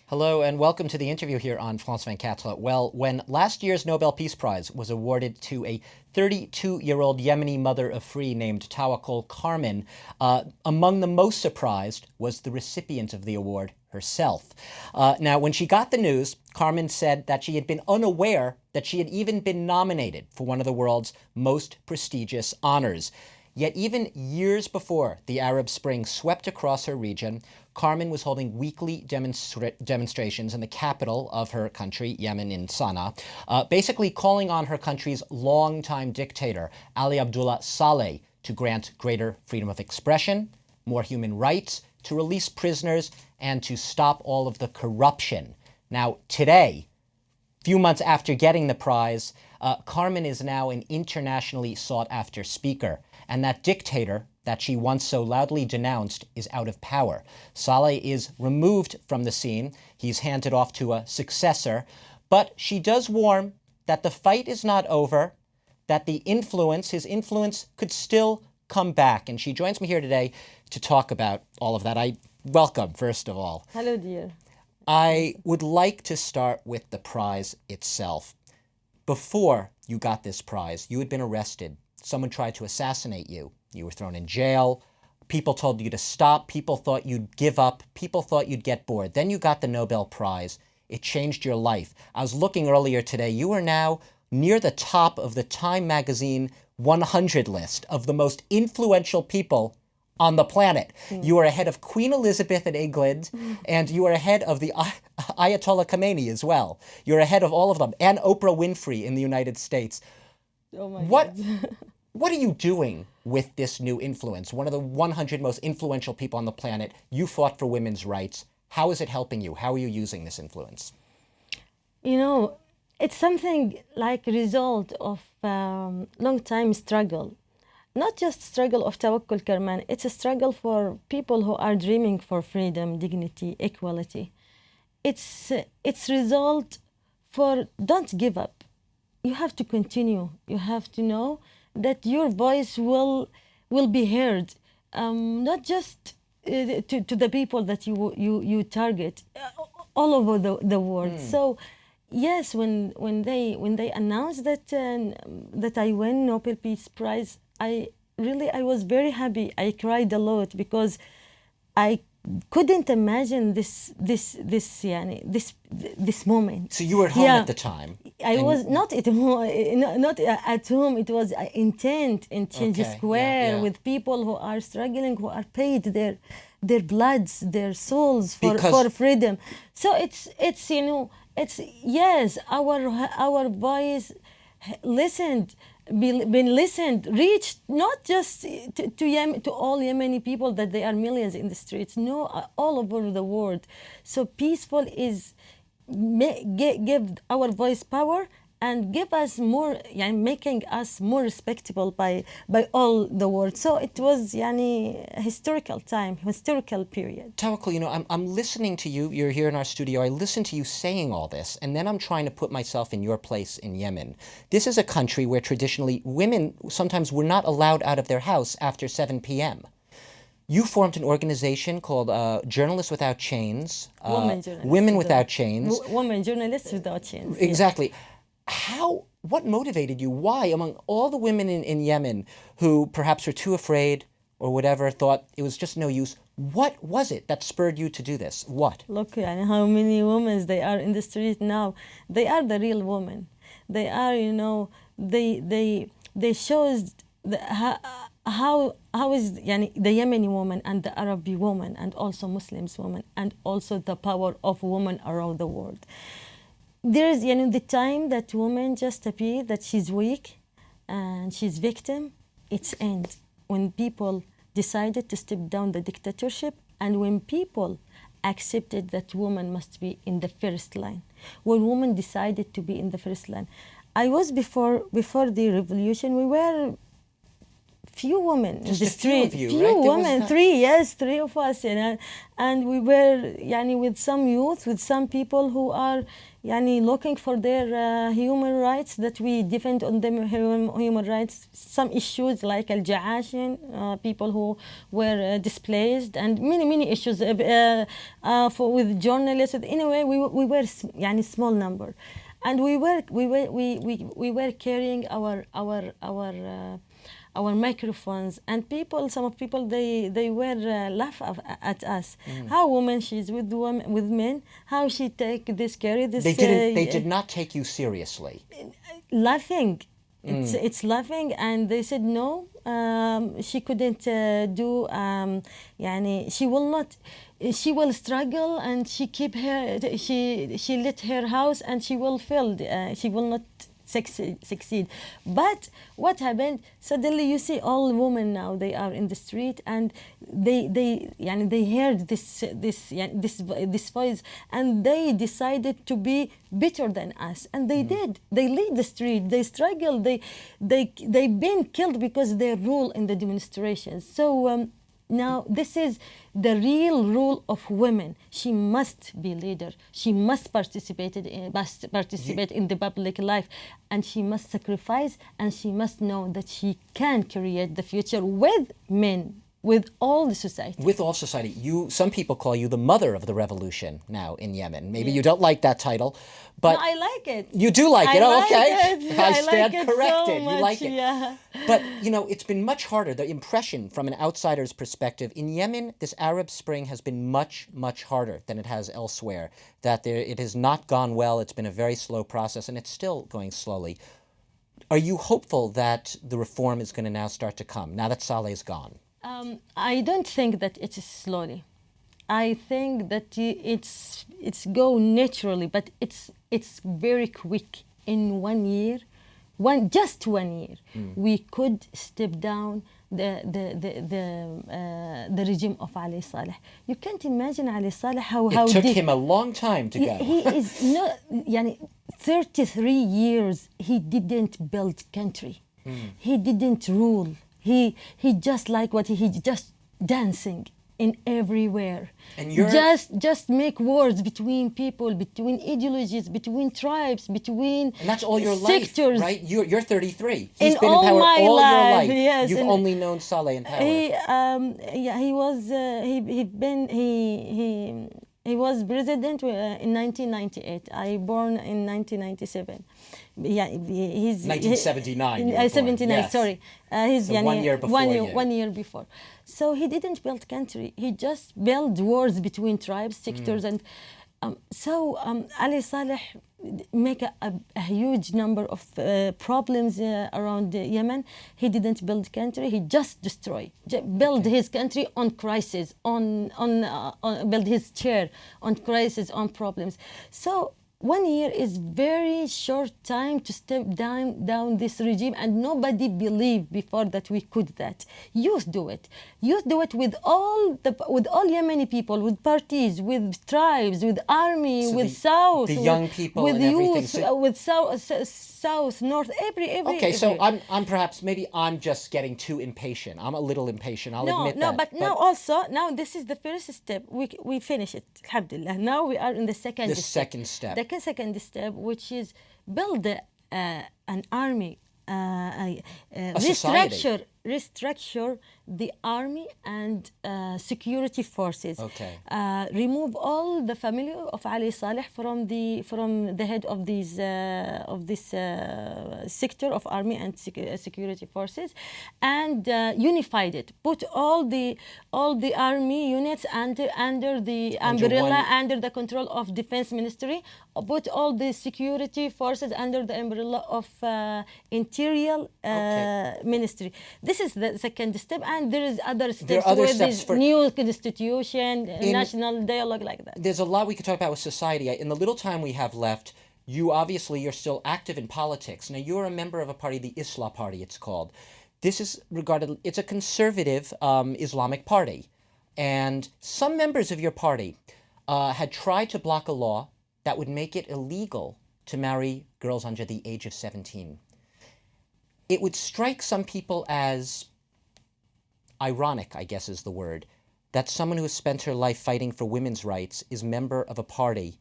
Hello and welcome to the interview here on France 24. Well, when last year's Nobel Peace Prize was awarded to a 32-year-old Yemeni mother of three named Tawakkol Karman, among the most surprised was the recipient of the award herself. Now, when she got the news, Karman said that she had been unaware that she had even been nominated for one of the world's most prestigious honors. Yet even years before the Arab Spring swept across her region, Karman was holding weekly demonstrations in the capital of her country, Yemen, in Sana'a, basically calling on her country's longtime dictator, Ali Abdullah Saleh, to grant greater freedom of expression, more human rights, to release prisoners, and to stop all of the corruption. Now, today, few months after getting the prize, Karman is now an internationally sought-after speaker. And that dictator that she once so loudly denounced is out of power. Saleh is removed from the scene. He's handed off to a successor. But she does warn that the fight is not over, that his influence could still come back. And she joins me here today to talk about all of that. I welcome, first of all. Hello, dear. I would like to start with the prize itself. Before you got this prize, you had been arrested. Someone tried to assassinate you. You were thrown in jail. People told you to stop. People thought you'd give up. People thought you'd get bored. Then you got the Nobel Prize. It changed your life. I was looking earlier today. You are now near the top of the Time magazine 100 list of the most influential people on the planet. You are ahead of Queen Elizabeth in England, and you are ahead of the Ayatollah Khamenei as well. You're ahead of all of them, and Oprah Winfrey in the United States. Oh my God. What are you doing with this new influence? One of the 100 most influential people on the planet. You fought for women's rights. How is it helping you? How are you using this influence? You know, it's something like a result of long time struggle. Not just struggle of Tawakkol Karman, it's a struggle for people who are dreaming for freedom, dignity, equality. It's result for don't give up. You have to continue. You have to know that your voice will be heard, not just to the people that you target, all over the world. So, yes, when they announced that I win Nobel Peace Prize, I was very happy. I cried a lot because I couldn't imagine this moment. So you were at home at the time. I was not at home. Not at home. It was in Change Square with people who are struggling, who are paid their bloods, their souls for freedom. So it's yes, our voice listened. Been listened, reached not just to all Yemeni people that there are millions in the streets, no, all over the world. So peaceful is give our voice power and give us more, making us more respectable by all the world. So it was historical time, historical period. Tawakkol, I'm listening to you. You're here in our studio. I listen to you saying all this, and then I'm trying to put myself in your place in Yemen. This is a country where traditionally women sometimes were not allowed out of their house after 7 p.m. You formed an organization called Journalists Without Chains. Women Without Chains. Women Journalists Without Chains. Exactly. Yes. What motivated you? Why, among all the women in Yemen who perhaps were too afraid or whatever, thought it was just no use, what was it that spurred you to do this? What? Look, how many women they are in the street now. They are the real women. They are, they shows how is the Yemeni woman and the Arabic woman and also Muslims woman and also the power of women around the world. There's the time that woman just appear that she's weak and she's victim, it's end. When people decided to step down the dictatorship and when people accepted that woman must be in the first line. When women decided to be in the first line. I was before the revolution, we were few women in the street. Few women, three of us, and we were with some youth, with some people who are يعني looking for their human rights, that we defend on them human rights. Some issues like al-Ja'ashin, people who were displaced, and many issues with journalists. Anyway, we were يعني small number, and we were carrying our microphones, and some of people they were laugh at us. How woman, she's with men, how she carry this. They did not take you seriously. Laughing. It's laughing, and they said no, she couldn't do يعني she will struggle, and she lit her house, and she will fail, she will not succeed. But what happened? Suddenly you see all women now, they are in the street, and they heard this voice, and they decided to be better than us, and they did. They lead the street, they struggle, they've been killed because they rule in the demonstrations. So now this is the real role of women. She must be leader. She must participate in the public life, and she must sacrifice, and she must know that she can create the future with men, with all the society. With all society. Some people call you the mother of the revolution now in Yemen. Maybe you don't like that title, but no, I like it. You do like it. Oh, okay. I stand like corrected. So you like it. Yeah. But it's been much harder. The impression from an outsider's perspective in Yemen, this Arab Spring has been much harder than it has elsewhere. That it has not gone well. It's been a very slow process, and it's still going slowly. Are you hopeful that the reform is going to now start to come now that Saleh is gone? I don't think that it is slowly. I think that it's go naturally, but it's very quick. In 1 year, just 1 year, we could step down the regime of Ali Saleh. You can't imagine Ali Saleh how it took him a long time to go. He is not يعني 33 years he didn't build country. He didn't rule. He just like what he just dancing in everywhere. And just make wars between people, between ideologies, between tribes, between and that's all your sectors. Life, right? You're 33. He's been in power all your life. Yes, you've only known Saleh in power. He was president in 1998. I born in 1997. Yeah, he's 1979. 79. Yes. Sorry, he's so 1 year before. 1 year before. So he didn't build country. He just built wars between tribes, sectors, and Ali Saleh make a huge number of problems around Yemen. He didn't build country. He just build his country on crisis, on build his chair on crisis, on problems. So 1 year is very short time to step down this regime, and nobody believed before that we could that. Youth do it. Youth do it with all Yemeni people, with parties, with tribes, with army, with South, the young people, with and youth, everything. with South, North, every. Okay, so I'm perhaps maybe I'm just getting too impatient. I'm a little impatient. I'll admit that. But now this is the first step. We finish it. Alhamdulillah. Now we are in the second step. The second step, which is build an army, restructure the army and security forces. Okay. Remove all the family of Ali Saleh from the head of this sector of army and security forces, and unified it. Put all the army units under the umbrella, under the control of Defense Ministry. Put all the security forces under the umbrella of Interior Ministry. This is the second step, and there is other steps with this new constitution, national dialogue like that. There's a lot we could talk about with society. In the little time we have left, you're still active in politics. Now, you're a member of a party, the Islah Party, it's called. This is it's a conservative Islamic party. And some members of your party had tried to block a law that would make it illegal to marry girls under the age of 17. It would strike some people as ironic, I guess is the word, that someone who has spent her life fighting for women's rights is member of a party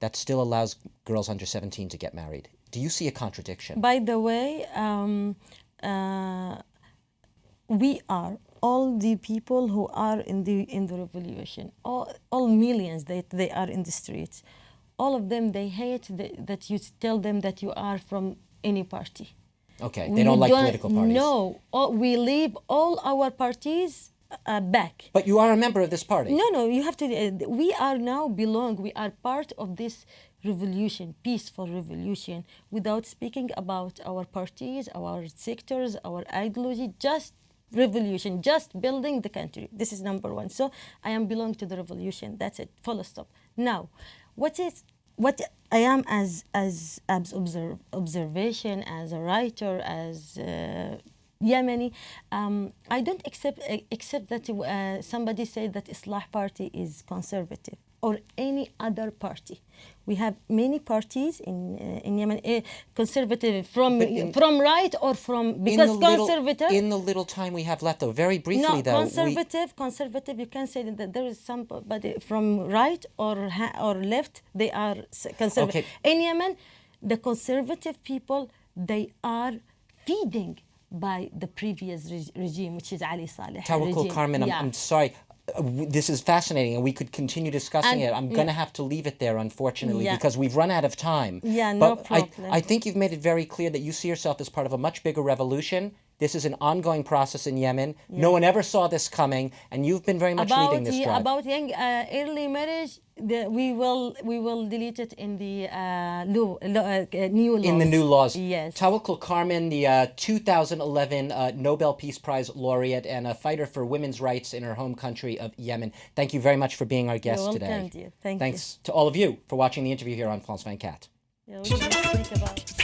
that still allows girls under 17 to get married. Do you see a contradiction? By the way, we are all the people who are in the revolution, all millions that they are in the streets. All of them, they hate that you tell them that you are from any party. Okay, they don't like political parties. No, we leave all our parties back. But you are a member of this party. No, you have to. We are now belong. We are part of this revolution, peaceful revolution, without speaking about our parties, our sectors, our ideology. Just revolution, just building the country. This is number one. So I am belong to the revolution. That's it. Full stop. Now, what I am as observation, as a writer, as Yemeni, I don't accept that somebody said that Islah Party is conservative or any other party. We have many parties in Yemen, conservative from right or from, because conservative. In the little time we have left, though, very briefly, No, though. conservative. You can say that there is somebody from right or left. They are conservative. Okay. In Yemen, the conservative people, they are feeding by the previous regime, which is Ali Saleh. Tawakkol Carmen, Yeah. I'm sorry. This is fascinating, and we could continue discussing it. I'm going to have to leave it there, unfortunately, because we've run out of time. Yeah, but no problem. I think you've made it very clear that you see yourself as part of a much bigger revolution. This is an ongoing process in Yemen. Yeah. No one ever saw this coming, and you've been very much leading this drive. About young early marriage, we will delete it in the new laws. In the new laws. Yes. Tawakkol Carmen, the 2011 Nobel Peace Prize laureate and a fighter for women's rights in her home country of Yemen. Thank you very much for being our guest today. You're welcome, dear. Thanks to all of you for watching the interview here on France 24. Yeah, we can speak about